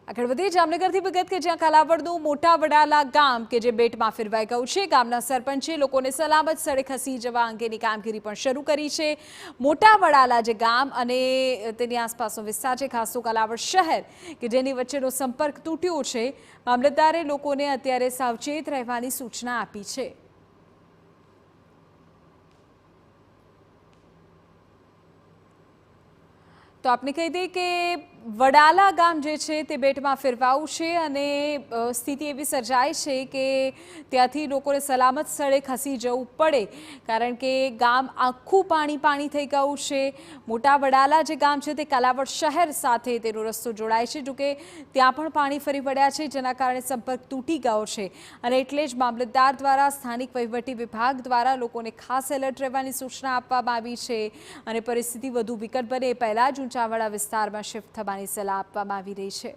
આગળ વધીએ જામનગરથી વિગત કે જ્યાં કાલાવડનું મોટા વડાલા ગામ કે જે બેટમાં ફેરવાઈ ગયું છે। ગામના સરપંચે લોકોને સલામત સ્થળે ખસી જવા અંગેની કામગીરી પણ શરૂ કરી છે। મોટા વડાલા જે ગામ અને તેની આસપાસનો વિસ્તાર છે, ખાસ તો કાલાવડ શહેર કે જેની વચ્ચેનો સંપર્ક તૂટ્યો છે। મામલતદારે લોકોને અત્યારે સાવચેત રહેવાની સૂચના આપી છે। તો આપને કહી દઈએ કે વડાલા ગામ જે છે તે બેટમાં ફેરવાયું છે અને સ્થિતિ એવી સર્જાઈ છે કે ત્યાંથી લોકોને સલામત સ્થળે ખસી જવું પડે, કારણ કે ગામ આખું પાણી થઈ ગયું છે। મોટા વડાલા જે ગામ છે તે કાલાવડ શહેર સાથે તેનો રસ્તો જોડાય છે, જોકે ત્યાં પણ પાણી ફરી વળ્યા છે, જેના કારણે સંપર્ક તૂટી ગયો છે અને એટલે જ મામલતદાર દ્વારા સ્થાનિક વહીવટી વિભાગ દ્વારા લોકોને ખાસ એલર્ટ રહેવાની સૂચના આપવામાં આવી છે અને પરિસ્થિતિ વધુ વિકટ બને એ પહેલાં જ ઊંચાવાળા વિસ્તારમાં શિફ્ટ થવાની સલાહ આપવામાં આવી રહી છે।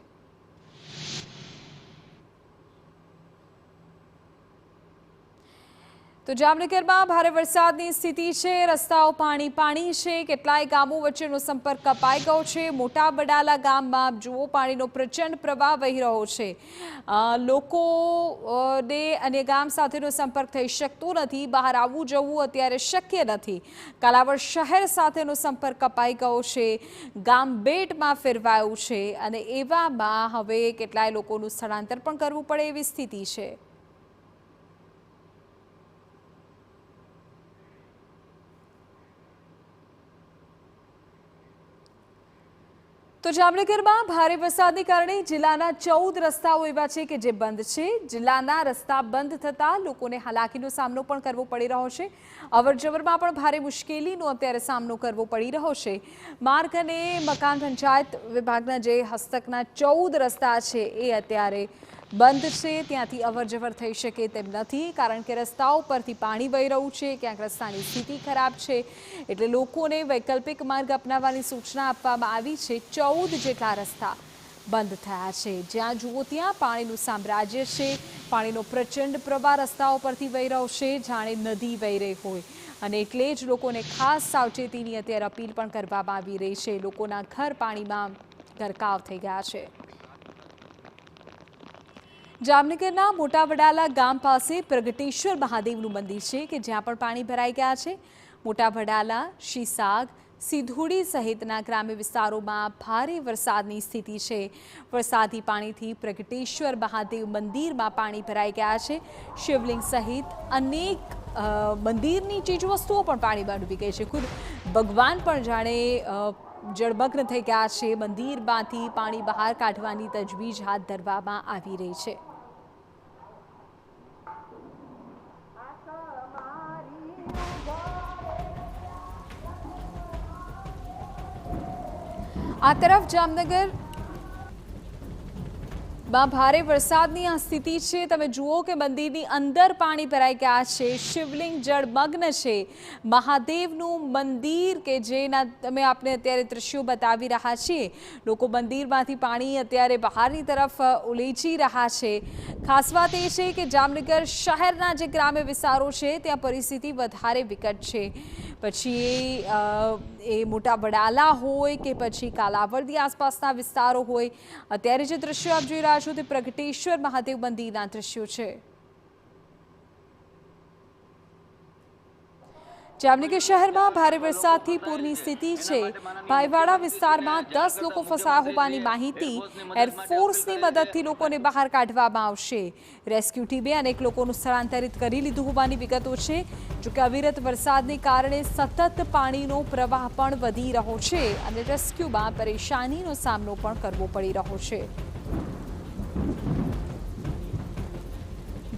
તો જામનગરમાં ભારે વરસાદની સ્થિતિ છે। રસ્તાઓ પાણી છે। કેટલાય ગામો વચ્ચેનો સંપર્ક કપાઈ ગયો છે। મોટા વડાલા ગામમાં જુઓ પાણીનો પ્રચંડ પ્રવાહ વહી રહ્યો છે। લોકોને અન્ય ગામ સાથેનો સંપર્ક થઈ શકતો નથી। બહાર આવવું જવું અત્યારે શક્ય નથી। કાલાવડ શહેર સાથેનો સંપર્ક કપાઈ ગયો છે। ગામ બેટમાં ફેરવાયું છે અને એવામાં હવે કેટલાય લોકોનું સ્થળાંતર પણ કરવું પડે એવી સ્થિતિ છે। તો જામનગરમાં ભારે વરસાદને કારણે જિલ્લાના 14 રસ્તાઓ એવા છે કે જે બંધ છે। જિલ્લાના રસ્તા બંધ થતાં લોકોને હાલાકીનો સામનો પણ કરવો પડી રહ્યો છે। અવરજવરમાં પણ ભારે મુશ્કેલીનો અત્યારે સામનો કરવો પડી રહ્યો છે। માર્ગ અને મકાન પંચાયત વિભાગના જે હસ્તકના 14 રસ્તા છે એ અત્યારે બંધ છે। ત્યાંથી અવરજવર થઈ શકે તેમ નથી, કારણ કે રસ્તાઓ પરથી પાણી વહી રહ્યું છે। ક્યાંક રસ્તાની સ્થિતિ ખરાબ છે, એટલે લોકોને વૈકલ્પિક માર્ગ અપનાવવાની સૂચના આપવામાં આવી છે। 14 જેટલા રસ્તા બંધ થયા છે। જ્યાં જુઓ ત્યાં પાણીનું સામ્રાજ્ય છે। પાણીનો પ્રચંડ પ્રવાહ રસ્તાઓ પરથી વહી રહ્યો છે, જાણે નદી વહી રહી હોય, અને એટલે જ લોકોને ખાસ સાવચેતીની અત્યારે અપીલ પણ કરવામાં આવી રહી છે। લોકોના ઘર પાણીમાં ગરકાવ થઈ ગયા છે। જામનગરના મોટા વડાલા ગામ પાસે પ્રગટેશ્વર મહાદેવનું મંદિર છે કે જ્યાં પણ પાણી ભરાઈ ગયા છે। મોટા વડાલા, શીસાગ, સિધોડી સહિતના ગ્રામ્ય વિસ્તારોમાં ભારે વરસાદની સ્થિતિ છે। વરસાદી પાણીથી પ્રગટેશ્વર મહાદેવ મંદિરમાં પાણી ભરાઈ ગયા છે। શિવલિંગ સહિત અનેક મંદિરની ચીજવસ્તુઓ પણ પાણીમાં ડૂબી ગઈ છે। ખુદ ભગવાન પણ જાણે જળમગ્ન થઈ ગયા છે। મંદિરમાંથી પાણી બહાર કાઢવાની તજવીજ હાથ ધરવામાં આવી રહી છે। આ તરફ જામનગરમાં ભારે વરસાદની આ સ્થિતિ છે। તમે જુઓ કે મંદિરની અંદર પાણી ભરાઈ ગયા છે। શિવલિંગ જળમગ્ન છે। મહાદેવનું મંદિર કે જેના તમે આપને અત્યારે દ્રશ્યો બતાવી રહ્યા છીએ, લોકો મંદિરમાંથી પાણી અત્યારે બહારની તરફ ઉલેચી રહ્યા છે। ખાસ વાત એ છે કે જામનગર શહેરના જે ગ્રામ્ય વિસ્તારો છે ત્યાં પરિસ્થિતિ વધારે વિકટ છે। પછી એ મોટા વડાલા હોય કે પછી કાલાવડની આસપાસના વિસ્તારો હોય, અત્યારે જે દ્રશ્યો આપ જોઈ રહ્યા છો તે પ્રગટેશ્વર મહાદેવ મંદિરના દ્રશ્યો છે। જામનગર શહેરમાં ભારે વરસાદથી પૂરની સ્થિતિ છે। ભાઈવાડા વિસ્તારમાં 10 લોકો ફસાયા હોવાની માહિતી। એરફોર્સની મદદથી લોકોને બહાર કાઢવામાં આવશે। રેસ્ક્યુ ટીમે અનેક લોકોનું સ્થળાંતરિત કરી લીધું હોવાની વિગતો છે। જોકે અવિરત વરસાદને કારણે સતત પાણીનો પ્રવાહ પણ વધી રહ્યો છે અને રેસ્ક્યુમાં પરેશાનીનો સામનો પણ કરવો પડી રહ્યો છે।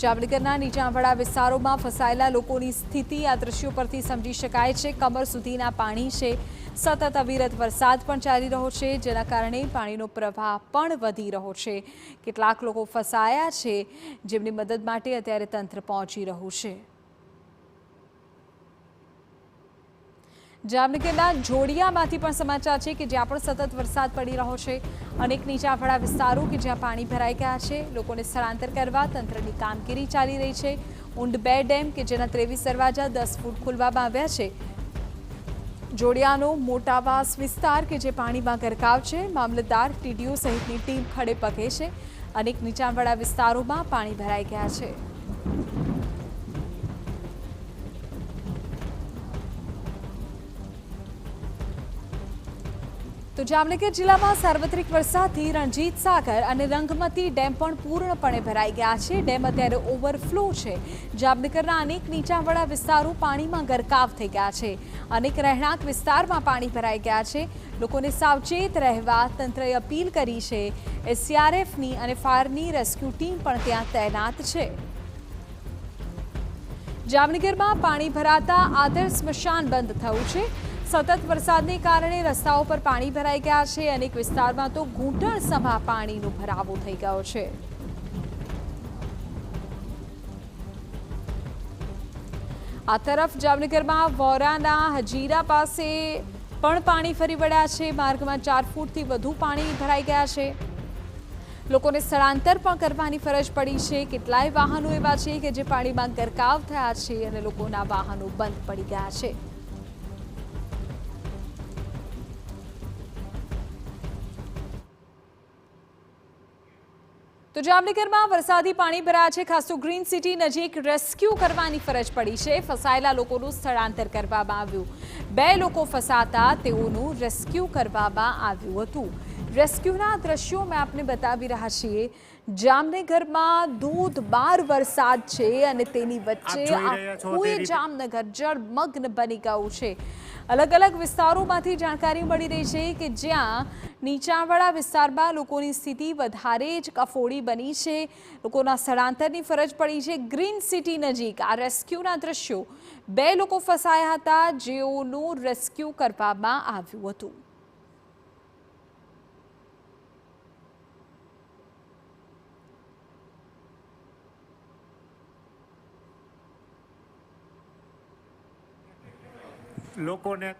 જામનગરના નીચાણવાળા વિસ્તારોમાં ફસાયેલા લોકોની સ્થિતિ આ દ્રશ્યો પરથી સમજી શકાય છે। કમર સુધીના પાણી છે। સતત અવિરત વરસાદ પણ ચાલી રહ્યો છે, જેના કારણે પાણીનો પ્રવાહ પણ વધી રહ્યો છે। કેટલાક લોકો ફસાયા છે, જેમની મદદ માટે અત્યારે તંત્ર પહોંચી રહ્યું છે। જામનગરના જોડિયામાંથી પણ સમાચાર છે કે જ્યાં પણ સતત વરસાદ પડી રહ્યો છે। અનેક નીચાણવાળા વિસ્તારો કે જ્યાં પાણી ભરાઈ ગયા છે। લોકોને સ્થળાંતર કરવા તંત્રની કામગીરી ચાલી રહી છે। ઊંડ 2 ડેમ કે જેના 23 દરવાજા 10 ફૂટ ખોલવામાં આવ્યા છે। જોડિયાનો મોટાવાસ વિસ્તાર કે જે પાણીમાં ગરકાવ છે, મામલતદાર, ટીડીઓ સહિતની ટીમ ખડે પગે છે. અનેક નીચાણવાળા વિસ્તારોમાં પાણી ભરાઈ ગયા છે. તો જામનગર જિલ્લામાં સાર્વત્રિક વરસાદથી રણજીત સાગર અને રંગમતી ડેમ પણ પૂર્ણપણે ભરાઈ ગયા છે. ડેમ અત્યારે ઓવરફ્લો છે. જામનગરના અનેક નીચાણવાળા વિસ્તારો પાણીમાં ગરકાવ થઈ ગયા છે. અનેક રહેણાંક વિસ્તારમાં પાણી ભરાઈ ગયા છે. લોકોને સાવચેત રહેવા તંત્રએ અપીલ કરી છે. એસડીઆરએફની અને ફાયરની રેસ્ક્યુ ટીમ પણ ત્યાં તૈનાત છે. જામનગરમાં પાણી ભરાતા આદર્શ સ્મશાન બંધ થયું છે. સતત વરસાદને કારણે રસ્તાઓ પર પાણી ભરાઈ ગયા છે. અનેક વિસ્તારમાં તો ઘૂંટણસમા પાણીનો ભરાવો થઈ ગયો છે. આ તરફ જામનગરમાં વોરાના હજીરા પાસે પણ પાણી ફરી વળ્યા છે. માર્ગમાં 4 ફૂટથી વધુ પાણી ભરાઈ ગયા છે. લોકોને સ્થળાંતર પણ કરવાની ફરજ પડી છે. કેટલાય વાહનો એવા છે કે જે પાણીમાં ગરકાવ થયા છે અને લોકોના વાહનો બંધ પડી ગયા છે. તો જામનગરમાં વરસાદી પાણી ભરાયા છે. ખાસ તો ગ્રીન સિટી નજીક રેસ્ક્યુ કરવાની ફરજ પડી છે. ફસાયેલા લોકોનું સ્થળાંતર કરવામાં આવ્યું. 2 લોકો ફસાતા તેઓનું રેસ્ક્યુ કરવામાં આવ્યું હતું. રેસ્ક્યુના દ્રશ્યો મેં આપને બતાવી રહ્યા છીએ. જામનગરમાં ધોધમાર વરસાદ છે અને તેની વચ્ચે આખું જામનગર જળમગ્ન બની ગયું છે. અલગ અલગ વિસ્તારોમાંથી જાણકારી મળી રહી છે કે જ્યાં નીચાણવાળા વિસ્તારમાં લોકોની સ્થિતિ વધારે જ કફોડી બની છે. લોકોના સ્થળાંતરની ફરજ પડી છે. ગ્રીન સિટી નજીક આ રેસ્ક્યુના દ્રશ્યો. 2 લોકો ફસાયા હતા જેઓનું રેસ્ક્યુ કરવામાં આવ્યું હતું. લોકોને